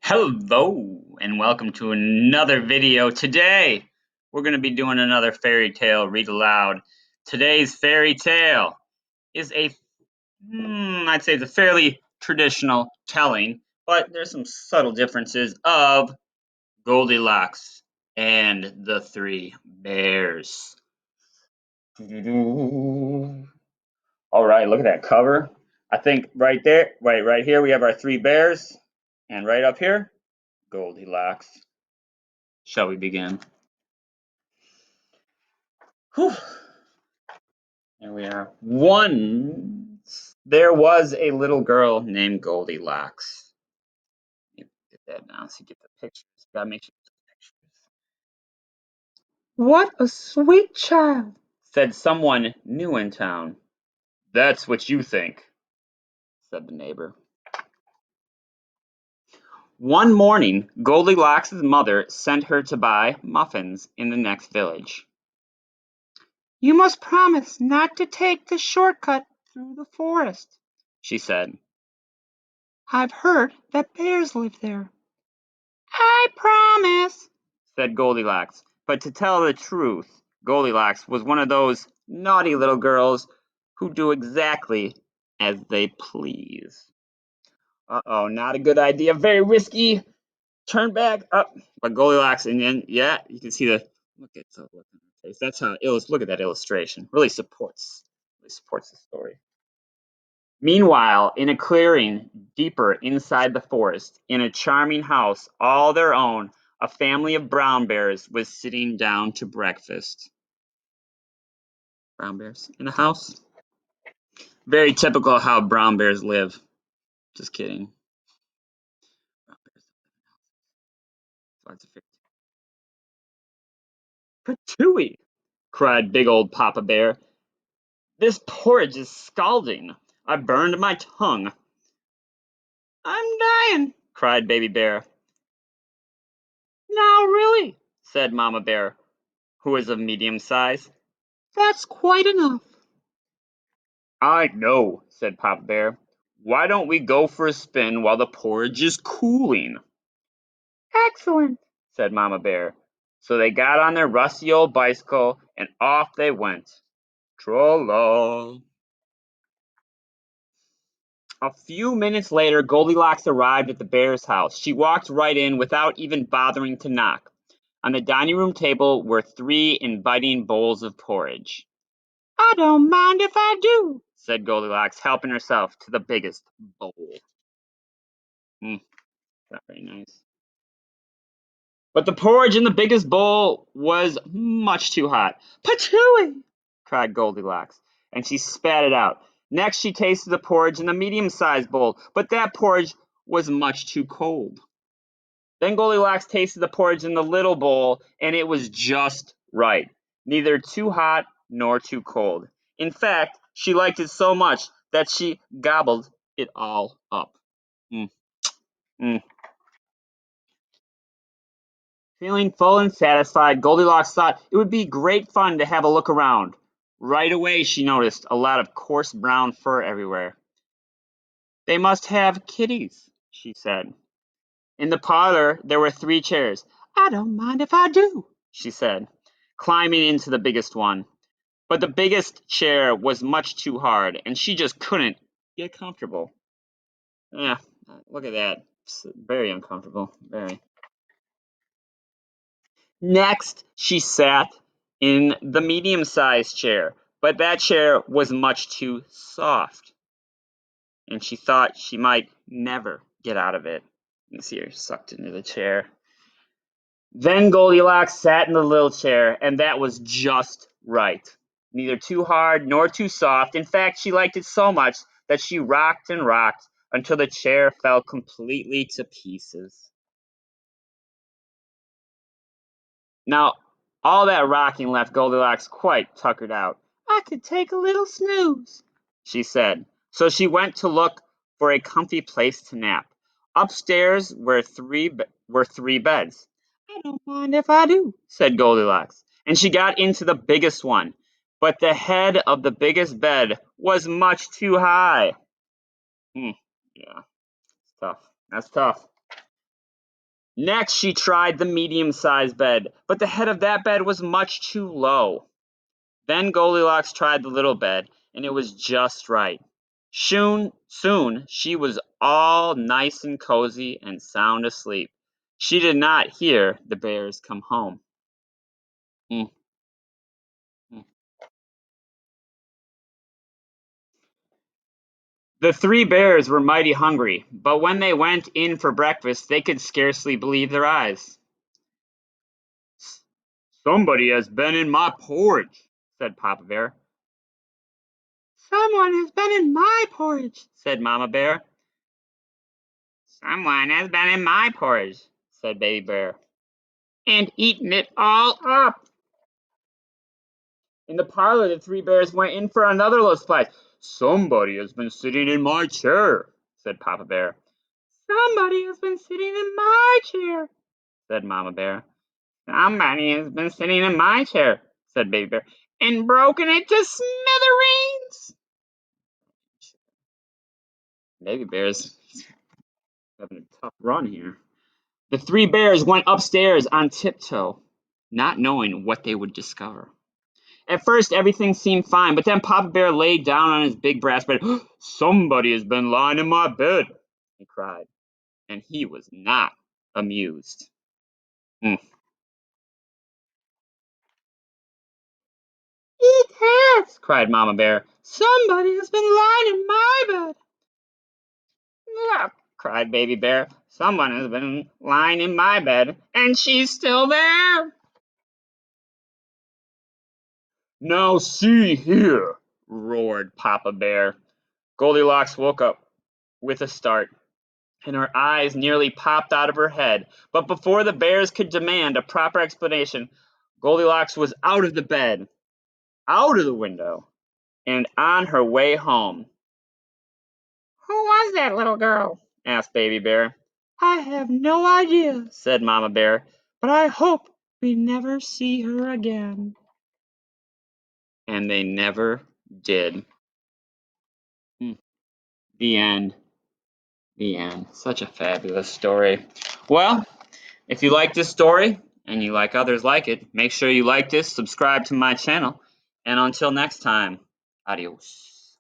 Hello and welcome to another video. Today we're going to be doing another fairy tale read aloud. Today's fairy tale is I'd say it's a fairly traditional telling, but there's some subtle differences of Goldilocks and the Three Bears. All right, look at that cover. I think right there, right here, we have our three bears, and right up here, Goldilocks. Shall we begin? Whew. Here we are. Once there was a little girl named Goldilocks. Get that down so you get the pictures. Gotta make sure you get the pictures. What a sweet child, said someone new in town. That's what you think, said the neighbor. One morning, Goldilocks' mother sent her to buy muffins in the next village. You must promise not to take the shortcut through the forest, she said. I've heard that bears live there. I promise, said Goldilocks. But to tell the truth, Goldilocks was one of those naughty little girls who do exactly as they please. Uh-oh, not a good idea. Very risky. Turn back up. But Goldilocks, and then, yeah, you can see the look at the look on her face. That's how look at that illustration. Really supports the story. Meanwhile, in a clearing deeper inside the forest, in a charming house all their own, a family of brown bears was sitting down to breakfast. Brown bears in a house? Very typical how brown bears live. Just kidding. Brown bears live in houses. Patooey! Cried big old Papa Bear. This porridge is scalding. I burned my tongue. I'm dying, cried Baby Bear. Now really, said Mama Bear, who was of medium size. That's quite enough. I know, said Papa Bear. Why don't we go for a spin while the porridge is cooling? Excellent, said Mama Bear. So they got on their rusty old bicycle and off they went. Tra-la. A few minutes later, Goldilocks arrived at the bear's house. She walked right in without even bothering to knock. On the dining room table were three inviting bowls of porridge. I don't mind if I do, said Goldilocks, helping herself to the biggest bowl. Not very nice. But the porridge in the biggest bowl was much too hot. Patooey! Cried Goldilocks, and she spat it out. Next, she tasted the porridge in the medium-sized bowl, but that porridge was much too cold. Then Goldilocks tasted the porridge in the little bowl, and it was just right. Neither too hot nor too cold. In fact, she liked it so much that she gobbled it all up. Mm, mm. Feeling full and satisfied, Goldilocks thought it would be great fun to have a look around. Right away, she noticed a lot of coarse brown fur everywhere. They must have kitties, she said. In the parlor, there were three chairs. I don't mind if I do, she said, climbing into the biggest one. But the biggest chair was much too hard, and she just couldn't get comfortable. Yeah, look at that. It's very uncomfortable. Very. Next, she sat in the medium-sized chair, but that chair was much too soft, and she thought she might never get out of it. You can see her sucked into the chair. Then Goldilocks sat in the little chair, and that was just right. Neither too hard nor too soft. In fact, she liked it so much that she rocked and rocked until the chair fell completely to pieces. Now, all that rocking left Goldilocks quite tuckered out. I could take a little snooze, she said. So she went to look for a comfy place to nap. Upstairs were three beds. I don't mind if I do, said Goldilocks, and she got into the biggest one. But the head of the biggest bed was much too high. Yeah, it's tough. That's tough. Next, she tried the medium-sized bed, but the head of that bed was much too low. Then Goldilocks tried the little bed, and it was just right. Soon she was all nice and cozy and sound asleep. She did not hear the bears come home. Mm, mm. The three bears were mighty hungry, but when they went in for breakfast, they could scarcely believe their eyes. "Somebody has been in my porridge," said Papa Bear. "Someone has been in my porridge," said Mama Bear. "Someone has been in my porridge," said Baby Bear. "And eaten it all up." In the parlor, the three bears went in for another little splash. "Somebody has been sitting in my chair," said Papa Bear. "Somebody has been sitting in my chair," said Mama Bear. "Somebody has been sitting in my chair," said Baby Bear, "and broken it to smithereens." Baby Bear's having a tough run here. The three bears went upstairs on tiptoe, not knowing what they would discover. At first, everything seemed fine, but then Papa Bear lay down on his big brass bed. "Somebody has been lying in my bed," he cried, and he was not amused. Mm. "It has!" cried Mama Bear. "Somebody has been lying in my bed." "Look!" cried Baby Bear. "Someone has been lying in my bed, and she's still there." "Now see here!" roared Papa Bear. Goldilocks woke up with a start, and her eyes nearly popped out of her head. But before the bears could demand a proper explanation, Goldilocks was out of the bed, out of the window, and on her way home. "Who was that little girl?" asked Baby Bear. "I have no idea," said Mama Bear, "but I hope we never see her again." And they never did. Hmm. The end. The end. Such a fabulous story. Well, if you like this story and you like others like it, make sure you like this, subscribe to my channel, and until next time, adios.